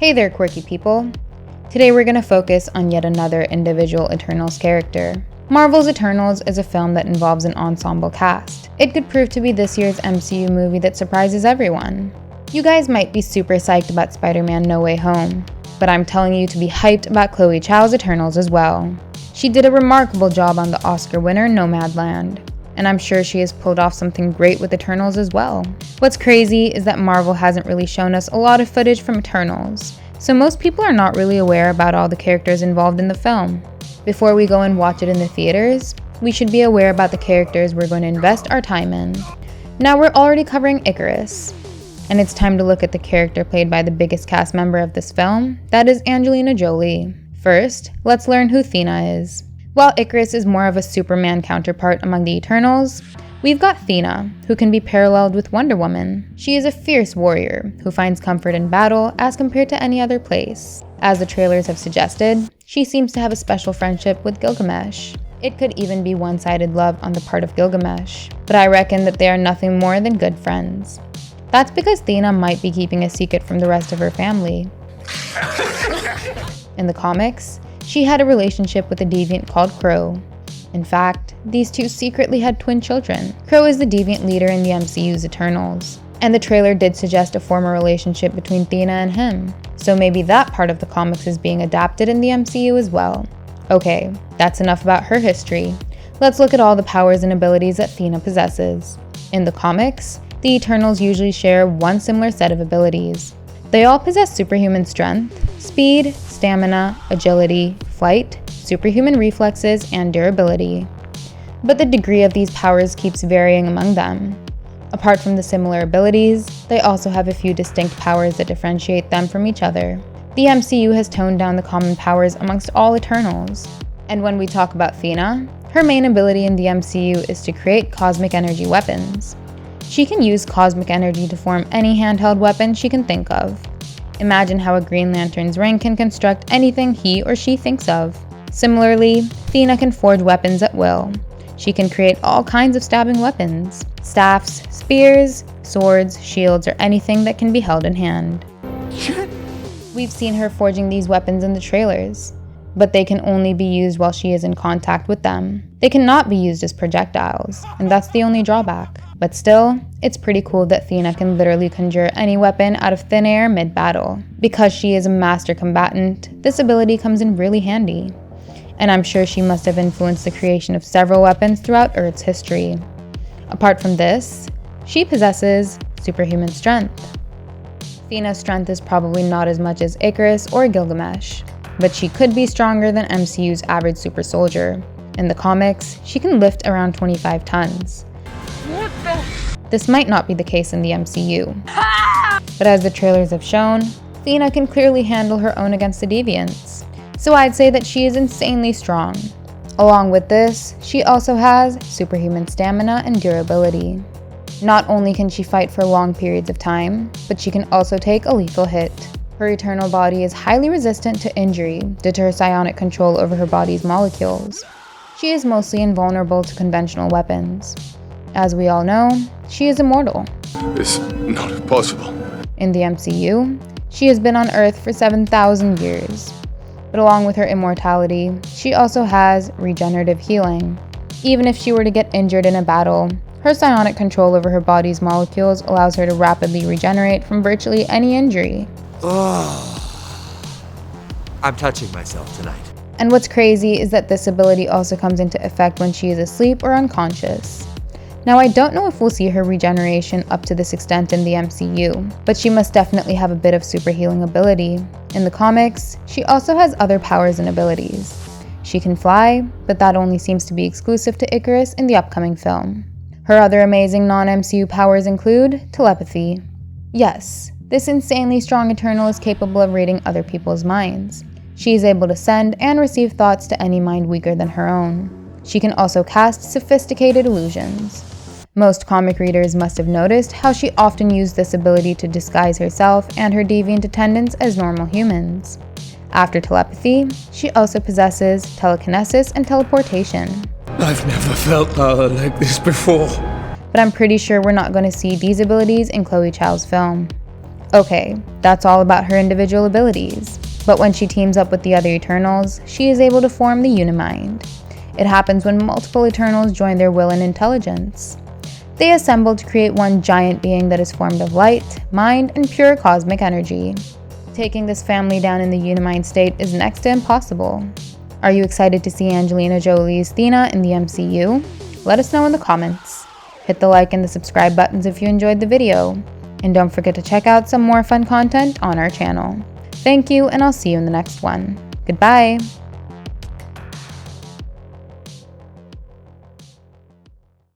Hey there, quirky people. Today we're going to focus on yet another individual Eternals character. Marvel's Eternals is a film that involves an ensemble cast. It could prove to be this year's MCU movie that surprises everyone. You guys might be super psyched about Spider-Man No Way Home, but I'm telling you to be hyped about Chloe Zhao's Eternals as well. She did a remarkable job on the Oscar winner Nomadland, and I'm sure she has pulled off something great with Eternals as well. What's crazy is that Marvel hasn't really shown us a lot of footage from Eternals, so most people are not really aware about all the characters involved in the film. Before we go and watch it in the theaters, we should be aware about the characters we're going to invest our time in. Now we're already covering Ikaris, and it's time to look at the character played by the biggest cast member of this film, that is Angelina Jolie. First, let's learn who Thena is. While Ikaris is more of a Superman counterpart among the Eternals, we've got Thena, who can be paralleled with Wonder Woman. She is a fierce warrior who finds comfort in battle as compared to any other place. As the trailers have suggested, she seems to have a special friendship with Gilgamesh. It could even be one-sided love on the part of Gilgamesh, but I reckon that they are nothing more than good friends. That's because Thena might be keeping a secret from the rest of her family. In the comics, she had a relationship with a deviant called Crow. In fact, these two secretly had twin children. Crow is the deviant leader in the MCU's Eternals, and the trailer did suggest a former relationship between Thena and him, so maybe that part of the comics is being adapted in the MCU as well. Okay, that's enough about her history. Let's look at all the powers and abilities that Thena possesses. In the comics, the Eternals usually share one similar set of abilities. They all possess superhuman strength, speed, stamina, agility, flight, superhuman reflexes, and durability. But the degree of these powers keeps varying among them. Apart from the similar abilities, they also have a few distinct powers that differentiate them from each other. The MCU has toned down the common powers amongst all Eternals. And when we talk about Thena, her main ability in the MCU is to create cosmic energy weapons. She can use cosmic energy to form any handheld weapon she can think of. Imagine how a Green Lantern's ring can construct anything he or she thinks of. Similarly, Thena can forge weapons at will. She can create all kinds of stabbing weapons: staffs, spears, swords, shields, or anything that can be held in hand. We've seen her forging these weapons in the trailers, but they can only be used while she is in contact with them. They cannot be used as projectiles, and that's the only drawback. But still, it's pretty cool that Thena can literally conjure any weapon out of thin air mid-battle. Because she is a master combatant, this ability comes in really handy. And I'm sure she must have influenced the creation of several weapons throughout Earth's history. Apart from this, she possesses superhuman strength. Thena's strength is probably not as much as Ikaris or Gilgamesh, but she could be stronger than MCU's average super soldier. In the comics, she can lift around 25 tons. This might not be the case in the MCU, but as the trailers have shown, Thena can clearly handle her own against the deviants. So I'd say that she is insanely strong. Along with this, she also has superhuman stamina and durability. Not only can she fight for long periods of time, but she can also take a lethal hit. Her eternal body is highly resistant to injury due to her psionic control over her body's molecules. She is mostly invulnerable to conventional weapons. As we all know, she is immortal. It's not possible. In the MCU, she has been on Earth for 7,000 years. But along with her immortality, she also has regenerative healing. Even if she were to get injured in a battle, her psionic control over her body's molecules allows her to rapidly regenerate from virtually any injury. I'm touching myself tonight. And what's crazy is that this ability also comes into effect when she is asleep or unconscious. Now, I don't know if we'll see her regeneration up to this extent in the MCU, but she must definitely have a bit of super healing ability. In the comics, she also has other powers and abilities. She can fly, but that only seems to be exclusive to Ikaris in the upcoming film. Her other amazing non-MCU powers include telepathy. Yes, this insanely strong Eternal is capable of reading other people's minds. She is able to send and receive thoughts to any mind weaker than her own. She can also cast sophisticated illusions. Most comic readers must have noticed how she often used this ability to disguise herself and her deviant attendants as normal humans. After telepathy, she also possesses telekinesis and teleportation. I've never felt power like this before. But I'm pretty sure we're not going to see these abilities in Chloe Zhao's film. Okay, that's all about her individual abilities. But when she teams up with the other Eternals, she is able to form the Unimind. It happens when multiple Eternals join their will and intelligence. They assemble to create one giant being that is formed of light, mind, and pure cosmic energy. Taking this family down in the Unimind state is next to impossible. Are you excited to see Angelina Jolie's Thena in the MCU? Let us know in the comments. Hit the like and the subscribe buttons if you enjoyed the video. And don't forget to check out some more fun content on our channel. Thank you, and I'll see you in the next one. Goodbye!